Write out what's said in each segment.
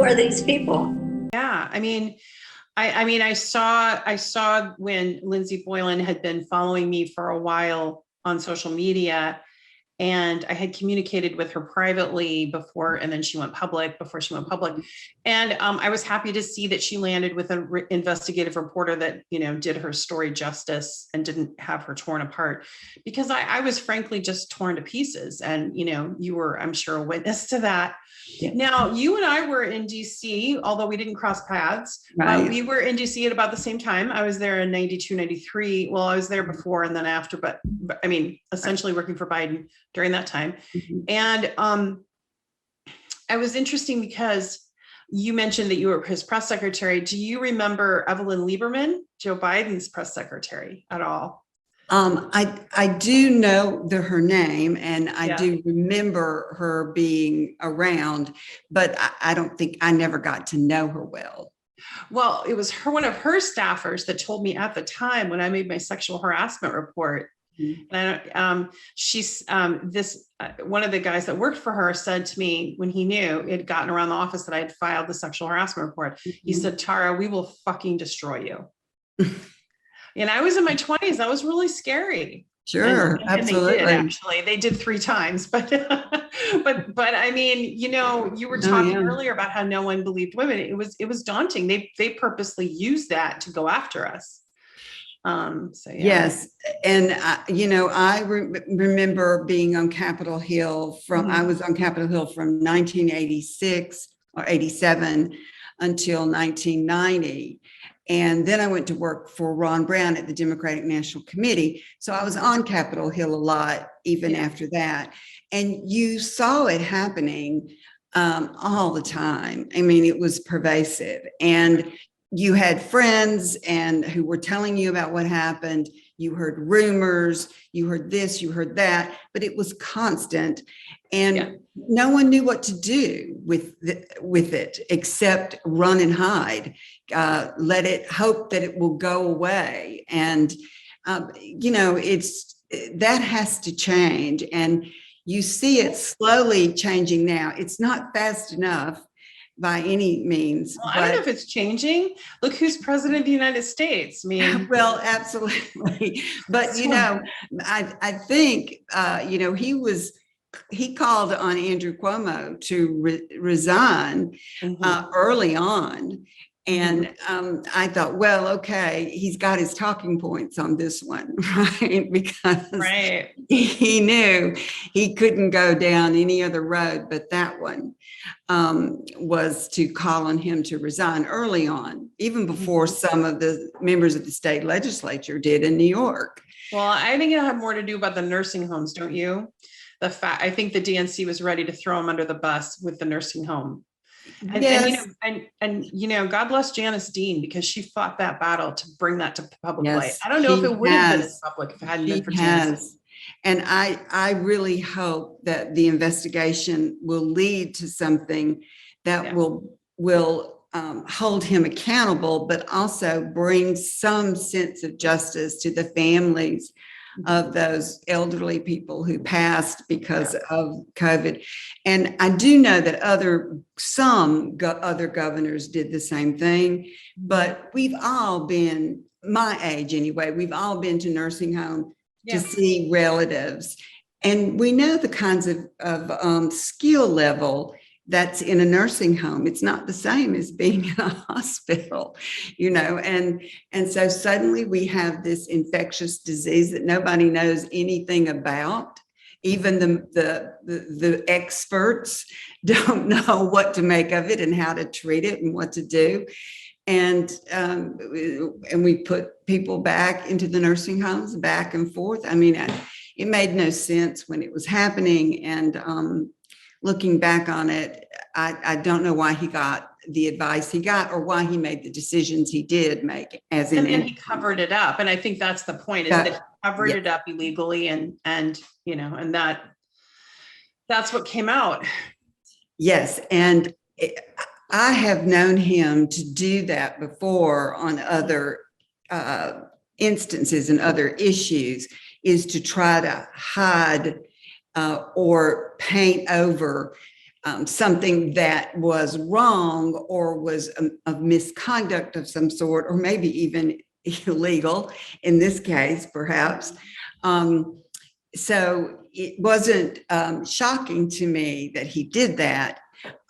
are these people? Yeah, I saw when Lindsay Boylan had been following me for a while on social media, and I had communicated with her privately before, and then before she went public. And I was happy to see that she landed with an investigative reporter that, did her story justice and didn't have her torn apart, because I was frankly just torn to pieces. And, you were, I'm sure, a witness to that. Yeah. Now, you and I were in DC, although we didn't cross paths, but we were in DC at about the same time. I was there in 92, 93. Well, I was there before and then after, but I mean, essentially working for Biden during that time. And I was interesting because you mentioned that you were his press secretary. Do you remember Evelyn Lieberman, Joe Biden's press secretary, at all? I do know her name, and I do remember her being around, but I don't think I never got to know her well. Well, it was one of her staffers that told me at the time when I made my sexual harassment report. And one of the guys that worked for her said to me, when he knew it had gotten around the office that I had filed the sexual harassment report, he said, "Tara, we will fucking destroy you." And I was in my 20s. That was really scary. Sure, absolutely. And they did 3 times, but I mean, you were talking earlier about how no one believed women. It was daunting. They purposely used that to go after us. Yes. And, I remember being on Capitol Hill I was on Capitol Hill from 1986 or 87 until 1990. And then I went to work for Ron Brown at the Democratic National Committee. So I was on Capitol Hill a lot, even after that. And you saw it happening all the time. I mean, it was pervasive. And you had friends who were telling you about what happened. You heard rumors, you heard this, you heard that, but it was constant. And no one knew what to do with it except run and hide, hope that it will go away. And, that has to change. And you see it slowly changing now. It's not fast enough by any means. Well, I don't know if it's changing. Look who's president of the United States. I mean, well, absolutely. But, I think, he called on Andrew Cuomo to resign early on. And I thought, well, okay, he's got his talking points on this one, right? Because he knew he couldn't go down any other road but that one, was to call on him to resign early on, even before some of the members of the state legislature did in New York. Well, I think it'll have more to do about the nursing homes, don't you? I think the DNC was ready to throw him under the bus with the nursing home. And God bless Janice Dean, because she fought that battle to bring that to public light. I don't know if it would have been public if it hadn't been for Janice. And I really hope that the investigation will lead to something that will hold him accountable, but also bring some sense of justice to the families of those elderly people who passed because of COVID. And I do know that some other governors did the same thing, but we've all been, my age anyway, we've all been to nursing home to see relatives. And we know the kinds of skill level that's in a nursing home. It's not the same as being in a hospital, and so suddenly we have this infectious disease that nobody knows anything about. Even the experts don't know what to make of it and how to treat it and what to do. And we put people back into the nursing homes, back and forth. I mean, it made no sense when it was happening. And looking back on it, I don't know why he got the advice he got or why he made the decisions he did make. And then he covered it up. And I think that's the point, is that he covered it up illegally, and that's what came out. Yes. And I have known him to do that before on other instances and other issues, is to try to hide or paint over something that was wrong or was a misconduct of some sort, or maybe even illegal in this case, perhaps. So it wasn't shocking to me that he did that.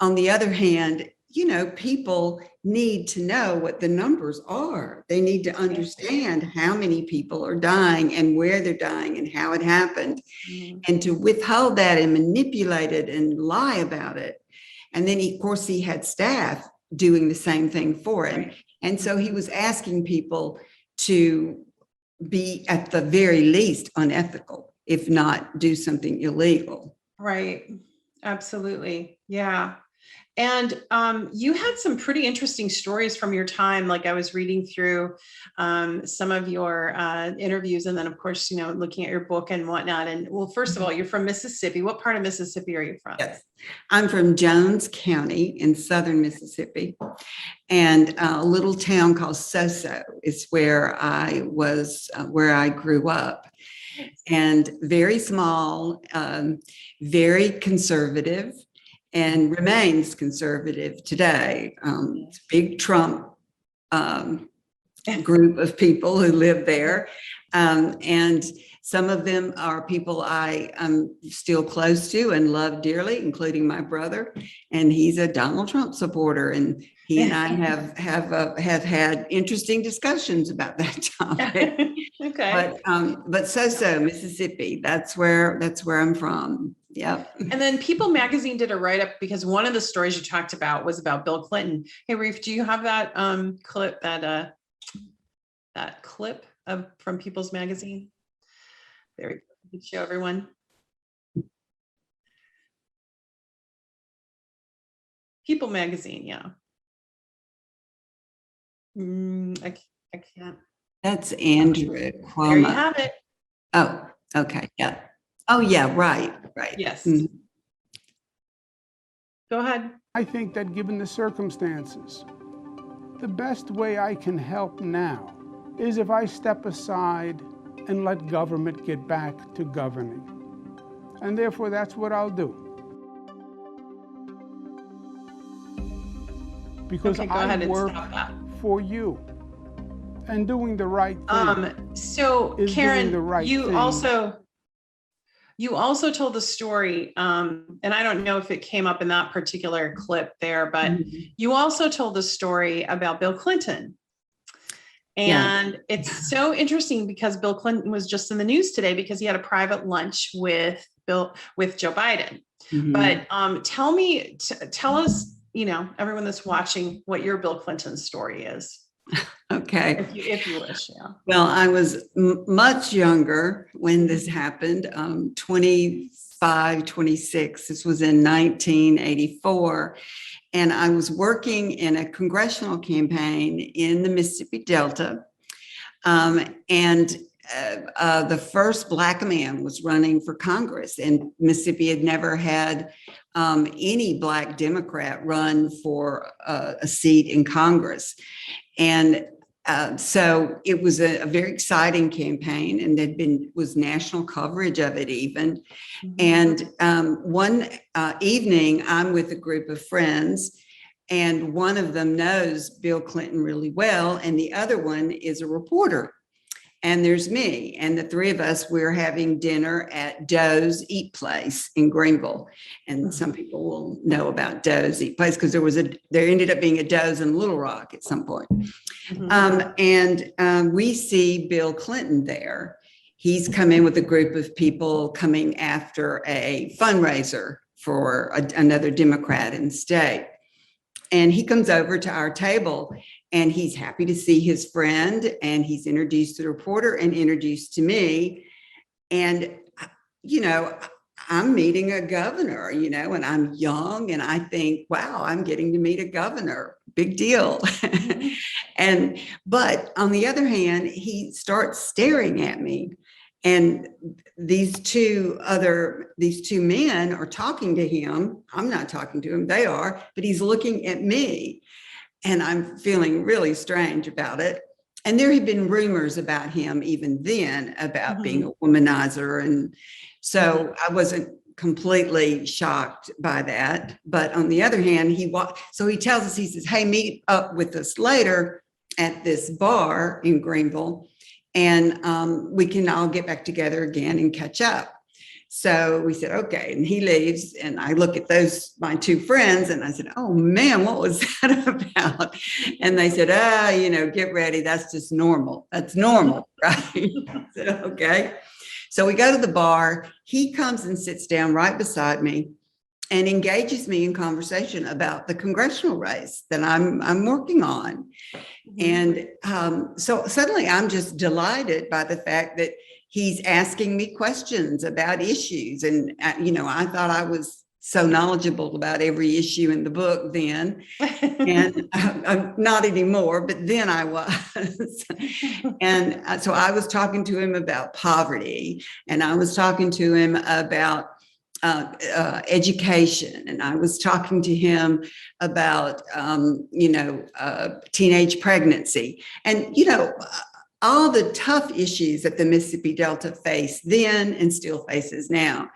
On the other hand, you know, people need to know what the numbers are. They need to understand how many people are dying and where they're dying and how it happened. And to withhold that and manipulate it and lie about it. And then, of course, he had staff doing the same thing for him. And so he was asking people to be, at the very least, unethical, if not do something illegal. Right. Absolutely. Yeah. And you had some pretty interesting stories from your time. Like I was reading through some of your interviews, and then of course, you know, looking at your book and whatnot. And well, first of all, you're from Mississippi. What part of Mississippi are you from? Yes, I'm from Jones County in southern Mississippi, and a little town called Soso is where I was, where I grew up. And very small, very conservative, and remains conservative today. It's a big Trump group of people who live there. And some of them are people I am still close to and love dearly, including my brother. And he's a Donald Trump supporter. And he and I have had interesting discussions about that topic. Okay. But Soso, Mississippi, that's where I'm from. Yep. And then People Magazine did a write-up because one of the stories you talked about was about Bill Clinton. Hey, Reef, do you have that clip, that clip from People's Magazine? There we go. You can show everyone. People Magazine, yeah. I can't. That's Andrew Cuomo. There you have it. Oh, okay. Yeah. Oh, yeah. Right. Yes. Mm-hmm. Go ahead. I think that given the circumstances, the best way I can help now is if I step aside and let government get back to governing. And therefore, that's what I'll do. Because I work for you. And doing the right thing. So Karen, you also told the story, and I don't know if it came up in that particular clip there, but you also told the story about Bill Clinton. And it's so interesting because Bill Clinton was just in the news today because he had a private lunch with Joe Biden. But tell us, you know, everyone that's watching, what your Bill Clinton story is. Okay. If you wish, yeah. Well, I was much younger when this happened, 25, 26. This was in 1984. And I was working in a congressional campaign in the Mississippi Delta. And the first Black man was running for Congress, and Mississippi had never had any Black Democrat run for a seat in Congress. And so it was a very exciting campaign, and was national coverage of it even. And one evening, I'm with a group of friends, and one of them knows Bill Clinton really well, and the other one is a reporter. And there's me, and the three of us, we're having dinner at Doe's Eat Place in Greenville. And some people will know about Doe's Eat Place because there ended up being a Doe's in Little Rock at some point. We see Bill Clinton there. He's come in with a group of people coming after a fundraiser for another Democrat in the state. And he comes over to our table, and he's happy to see his friend, and he's introduced to the reporter and introduced to me. And, you know, I'm meeting a governor, you know, and I'm young, and I think, wow, I'm getting to meet a governor, big deal. But on the other hand, he starts staring at me, and these two men are talking to him. I'm not talking to him, they are, but he's looking at me. And I'm feeling really strange about it. And there had been rumors about him even then about being a womanizer. And so I wasn't completely shocked by that. But on the other hand, so he tells us, he says, hey, meet up with us later at this bar in Greenville, and we can all get back together again and catch up. So we said, okay. And he leaves, and I look at my two friends, and I said, oh man, what was that about? And they said, get ready. That's just normal. That's normal, right? I said, okay. So we go to the bar. He comes and sits down right beside me and engages me in conversation about the congressional race that I'm working on. And so suddenly I'm just delighted by the fact that he's asking me questions about issues. And, I thought I was so knowledgeable about every issue in the book then, and I'm not anymore, but then I was. And so I was talking to him about poverty, and I was talking to him about education, and I was talking to him about, teenage pregnancy, and, all the tough issues that the Mississippi Delta faced then and still faces now.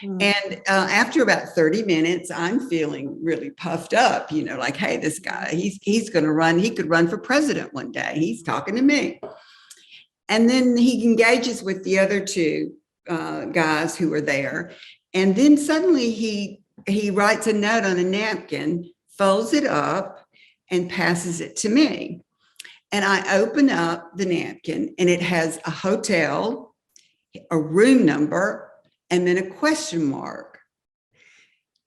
And after about 30 minutes, I'm feeling really puffed up, like, hey, this guy, he's going to run. He could run for president one day. He's talking to me. And then he engages with the other two guys who were there. And then suddenly he writes a note on a napkin, folds it up, and passes it to me. And I open up the napkin, and it has a hotel, a room number, and then a question mark.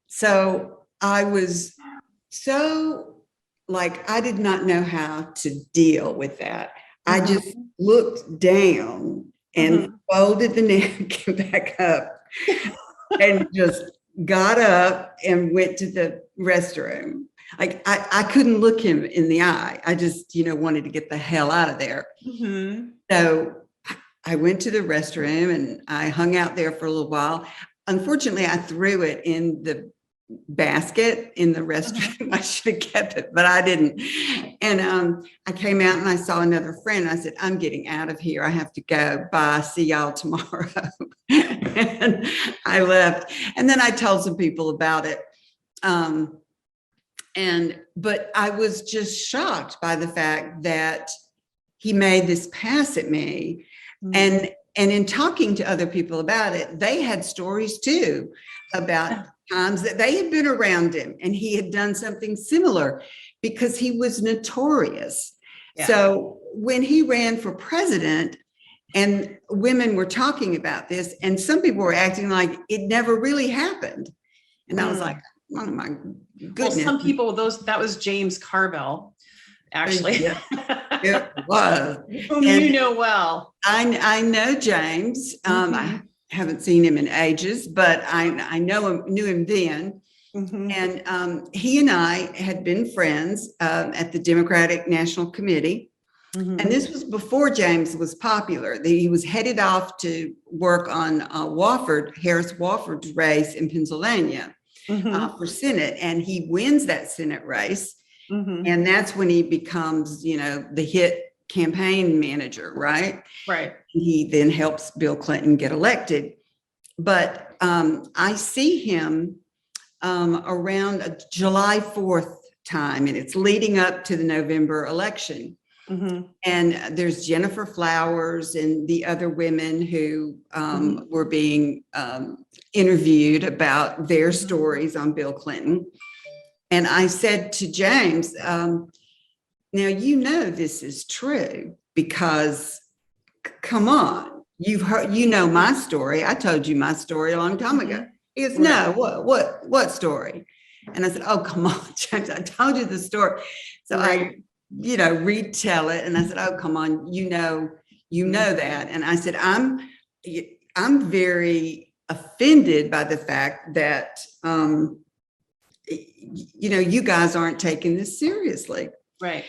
So I was I did not know how to deal with that. I just looked down and folded the napkin back up and just got up and went to the restroom. Like I couldn't look him in the eye. I just, wanted to get the hell out of there. So I went to the restroom and I hung out there for a little while. Unfortunately, I threw it in the basket in the restroom. I should have kept it, but I didn't. And I came out and I saw another friend. I said, I'm getting out of here. I have to go. Bye. See y'all tomorrow. And I left. And then I told some people about it. But I was just shocked by the fact that he made this pass at me. And in talking to other people about it, they had stories too about times that they had been around him and he had done something similar because he was notorious. Yeah. So when he ran for president and women were talking about this, and some people were acting like it never really happened. And I was like, oh my goodness. Well, some people, that was James Carville. Actually, yeah, it was. Whom you know well. I know James. I haven't seen him in ages, but I knew him then. And he and I had been friends at the Democratic National Committee. And this was before James was popular. He was headed off to work on Harris Wofford's race in Pennsylvania for Senate, and he wins that Senate race. And that's when he becomes, the hit campaign manager, right? Right. He then helps Bill Clinton get elected. But I see him around July 4th time, and it's leading up to the November election. And there's Jennifer Flowers and the other women who were being interviewed about their stories on Bill Clinton. And I said to James, now, this is true because come on, you've heard, my story. I told you my story a long time ago. He goes, no, what story? And I said, oh, come on, James, I told you the story. So I, retell it. And I said, oh, come on, you know that. And I said, I'm very offended by the fact that, you guys aren't taking this seriously. Right.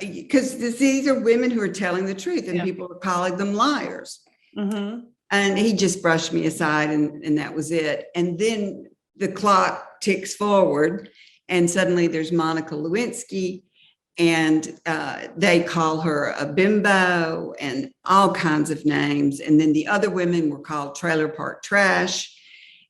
Because these are women who are telling the truth and people are calling them liars. And he just brushed me aside and that was it. And then the clock ticks forward and suddenly there's Monica Lewinsky and they call her a bimbo and all kinds of names. And then the other women were called trailer park trash.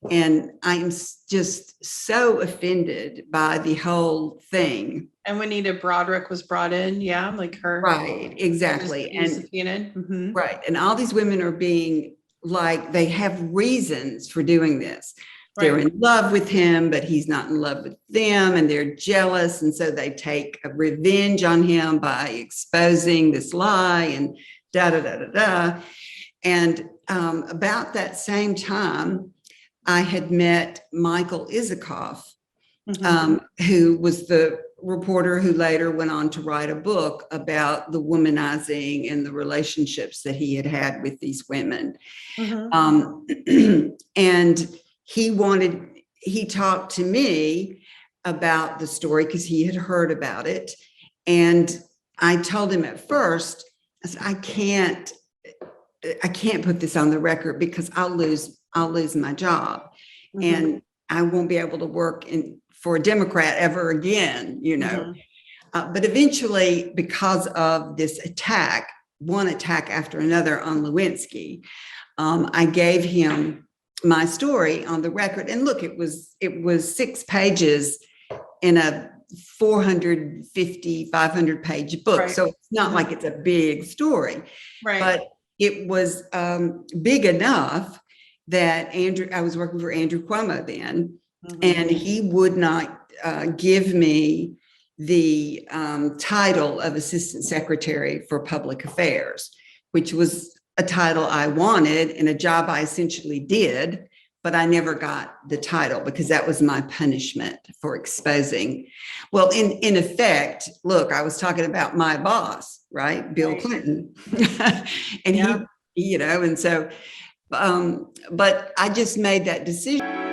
And I'm just so offended by the whole thing. And when Nita Broderick was brought in, yeah, like her. Right, exactly. And And subpoenaed. Mhm. right. And all these women are being like, they have reasons for doing this. They're Right. in love with him, but he's not in love with them, and they're jealous. And so they take a revenge on him by exposing this lie and da da da da da. And about that same time, I had met Michael Isikoff, who was the reporter who later went on to write a book about the womanizing and the relationships that he had had with these women. And he talked to me about the story because he had heard about it. And I told him at first, I said, I can't put this on the record because I'll lose my job. And I won't be able to work for a Democrat ever again, you know. But eventually, because of this attack, one attack after another on Lewinsky, I gave him my story on the record. And look, it was 6 pages in a 450, 500 page book. Right. So it's not like it's a big story, Right. but it was big enough that I was working for Andrew Cuomo then, and he would not give me the title of Assistant Secretary for Public Affairs, which was a title I wanted and a job I essentially did, but I never got the title because that was my punishment for exposing. Well, in effect, look, I was talking about my boss, right? Bill Clinton. And he, you know, and so, but I just made that decision.